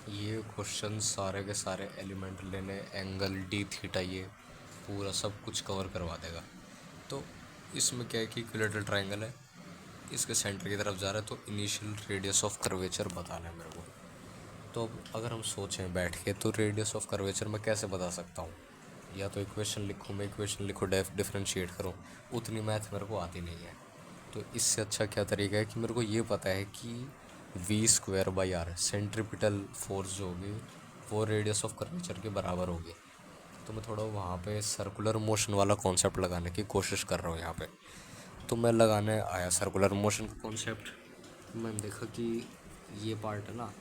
ये क्वेश्चन सारे के सारे एलिमेंट लेने एंगल डी थीटा ये पूरा सब कुछ कवर करवा देगा। तो इसमें क्या है कि इक्विलेटरल ट्रायंगल है, इसके सेंटर की तरफ जा रहा है, तो इनिशियल रेडियस ऑफ कर्वेचर बताना है मेरे को। तो अब अगर हम सोचें बैठ के तो रेडियस ऑफ कर्वेचर मैं कैसे बता सकता हूँ? या तो इक्वेशन लिखूँ, मैं इक्वेशन लिखूँ, डिफ्रेंशिएट करूँ, उतनी मैथ मेरे को आती नहीं है। तो इससे अच्छा क्या तरीका है कि मेरे को ये पता है कि v square by r centripetal force जो होगी वो रेडियस ऑफ कर्वेचर के बराबर होगी। तो मैं थोड़ा वहाँ पे सर्कुलर मोशन वाला कॉन्सेप्ट लगाने की कोशिश कर रहा हूँ यहाँ पे। तो मैं लगाने आया सर्कुलर मोशन का कॉन्सेप्ट। मैंने देखा कि ये पार्ट है ना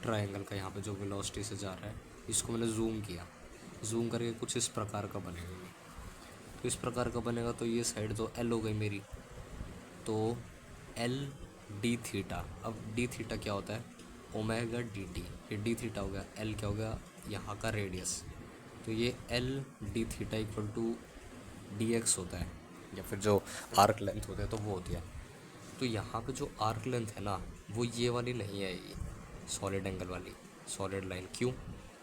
ट्रायंगल का, यहाँ पे जो वेलोसिटी से जा रहा है, इसको मैंने जूम किया। जूम करके कुछ इस प्रकार का बनेगा ये। तो इस प्रकार का बनेगा तो ये साइड तो एल हो गई मेरी। तो एल डी थीटा, अब डी थीटा क्या होता है? Omega d T. ये डी थीटा हो गया, एल क्या हो गया? यहाँ का रेडियस। तो ये l d theta equal to d x होता है, या फिर जो आर्क लेंथ होते हैं तो वो होती है। तो यहाँ पे जो आर्क लेंथ है ना वो ये वाली नहीं है, ये सॉलिड एंगल वाली सॉलिड लाइन। क्यों?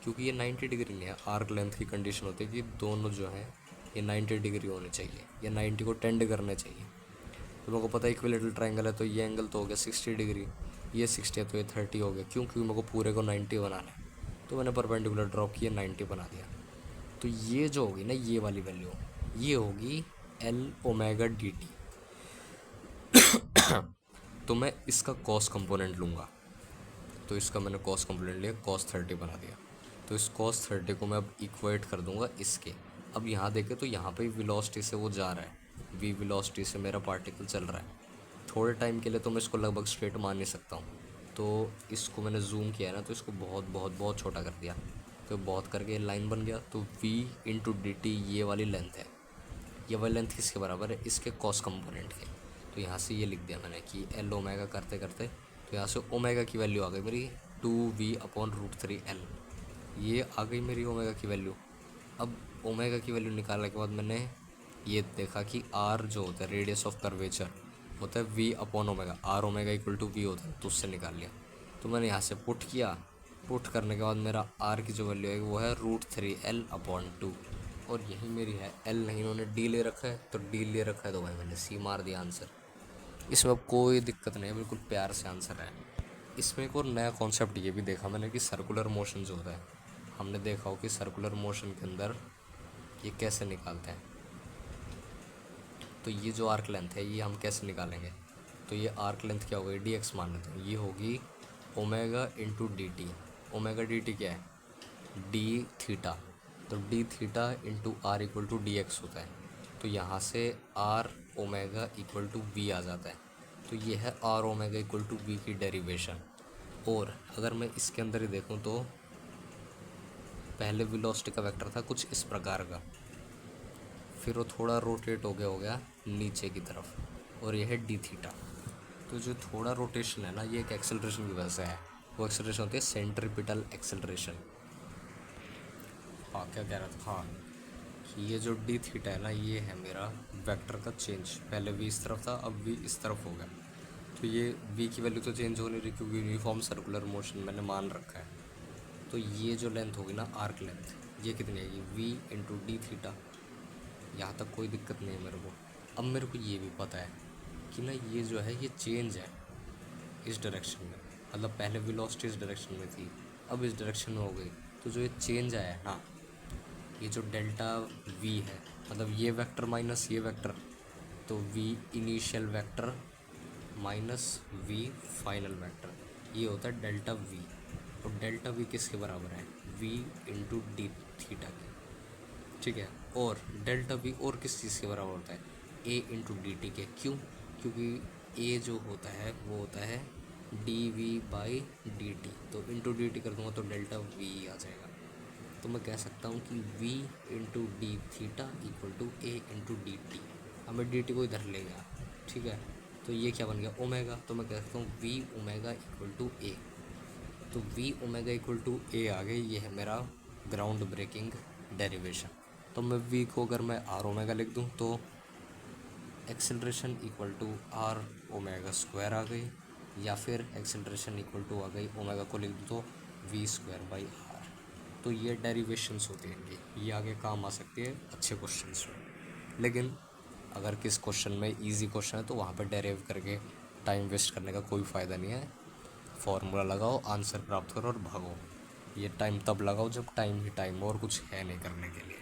क्योंकि ये 90 डिग्री नहीं है। आर्क लेंथ की कंडीशन होती है कि दोनों जो हैं ये 90 डिग्री होने चाहिए, या 90 को टेंड करने चाहिए। तो मेरे को पता है इक्विलेटरल ट्रायंगल है तो ये एंगल तो हो गया 60 डिग्री, ये 60 है तो ये 30 हो गया। क्यों? क्योंकि मेरे को पूरे को 90 बनाना है। तो मैंने परपेंडिकुलर ड्रॉप किया, 90 बना दिया। तो ये जो होगी ना ये वाली वैल्यू, ये होगी एल ओमेगा डी टी। तो मैं इसका कॉस कंपोनेंट लूँगा। तो इसका मैंने कॉस कंपोनेंट लिया, कॉस 30 बना दिया। तो इस कॉस 30 को मैं अब इक्वेट कर दूंगा इसके। अब यहाँ देखें तो यहाँ पे वेलोसिटी से वो जा रहा है, वी वेलोसिटी से मेरा पार्टिकल चल रहा है। थोड़े टाइम के लिए तो मैं इसको लगभग स्ट्रेट मान नहीं सकता हूँ। तो इसको मैंने जूम किया ना, तो इसको बहुत बहुत बहुत छोटा कर दिया। तो बहुत करके लाइन बन गया। तो v इंटू डी टी ये वाली लेंथ है। ये वाली लेंथ किसके बराबर है? इसके कॉस कंपोनेंट के। तो यहाँ से ये लिख दिया मैंने कि एल ओमेगा करते करते, तो यहाँ से ओमेगा की वैल्यू आ गई मेरी 2v/√3l। ये आ गई मेरी ओमेगा की वैल्यू। अब ओमेगा की वैल्यू निकालने के बाद मैंने ये देखा कि आर जो होता है रेडियस ऑफ कर्वेचर होता है v/ओमेगा, R omega equal to v होता है, तो उससे निकाल लिया। तो मैंने यहाँ से पुट किया। पुट करने के बाद मेरा आर की जो वैल्यू है वो है √3l/2। और यही मेरी है एल नहीं, इन्होंने डी ले रखा है तो डी ले रखा है, तो भाई मैंने सी मार दिया आंसर। इसमें अब कोई दिक्कत नहीं है, बिल्कुल प्यार से आंसर है। इसमें एक और नया कॉन्सेप्ट ये भी देखा मैंने कि सर्कुलर मोशन जो होता है, हमने देखा हो कि सर्कुलर मोशन के अंदर ये कैसे निकालते हैं। तो ये जो आर्क लेंथ है ये हम कैसे निकालेंगे? तो ये आर्क लेंथ क्या होगी? डी एक्स मान लेते हैं, ये होगी omega into d t. Omega d t क्या है? D theta. तो d theta into R equal to d x होता है। तो यहाँ से R omega equal to v आ जाता है। तो ये है R omega equal to v की डेरिवेशन। और अगर मैं इसके अंदर ही देखूँ तो पहले वेलोसिटी का वेक्टर था कुछ इस प्रकार का, फिर वो थोड़ा रोटेट हो गया नीचे की तरफ, और यह है डी थीटा। तो जो थोड़ा रोटेशन है ना ये एक एक्सेलरेशन की वजह से है। वो एक्सेलरेशन होती है सेंट्रीपिटल एक्सेलरेशन। हाँ क्या कह रहा था? हाँ कि ये जो डी थीटा है ना ये है मेरा वेक्टर का चेंज। पहले वी इस तरफ था, अब वी इस तरफ हो गया। तो ये वी की वैल्यू तो चेंज हो नहीं रही क्योंकि यूनिफॉर्म सर्कुलर मोशन मैंने मान रखा है। तो ये जो लेंथ होगी ना आर्क लेंथ, ये कितनी आएगी? V into d theta. यहाँ तक कोई दिक्कत नहीं है मेरे को। अब मेरे को ये भी पता है कि ना ये जो है ये चेंज है इस डायरेक्शन में। मतलब पहले वेलोसिटी इस डायरेक्शन में थी, अब इस डायरेक्शन में हो गई। तो जो ये चेंज आया है ना, ये जो डेल्टा वी है, मतलब ये वेक्टर माइनस ये वेक्टर, तो v initial vector minus v final vector, ये होता है डेल्टा वी। और डेल्टा वी किसके बराबर है? वी इंटू डी थीटा के। ठीक है। और डेल्टा वी और किस चीज़ के बराबर होता है? ए इंटू डी टी के। क्यों? क्योंकि ए जो होता है वो होता है d v by d t. तो इंटू डी टी कर दूंगा तो डेल्टा वी आ जाएगा। तो मैं कह सकता हूँ कि v into d theta equal to a into d t. हमें डी टी को इधर ले गया। ठीक है। तो ये क्या बन गया? ओमेगा। तो मैं कह सकता हूँ v ओमेगा इक्वल टू ए। तो v ओमेगा इक्वल टू ए आ गई। ये है मेरा ग्राउंड ब्रेकिंग डेरिवेशन। तो मैं v को अगर मैं r ओमेगा लिख दूँ तो acceleration equal to R omega square आ गई, या फिर एक्सेलरेशन इक्वल टू आ गई ओमेगा को लिख दूँ तो v²/r। तो ये डेरिवेशंस होती हैं इनकी, ये आगे काम आ सकती है अच्छे क्वेश्चंस में। लेकिन अगर किस क्वेश्चन में इजी क्वेश्चन है तो वहाँ पर डेरिव करके टाइम वेस्ट करने का कोई फ़ायदा नहीं है। फॉर्मूला लगाओ, आंसर प्राप्त करो और भागो। ये टाइम तब लगाओ जब टाइम ही टाइम हो और कुछ है नहीं करने के लिए।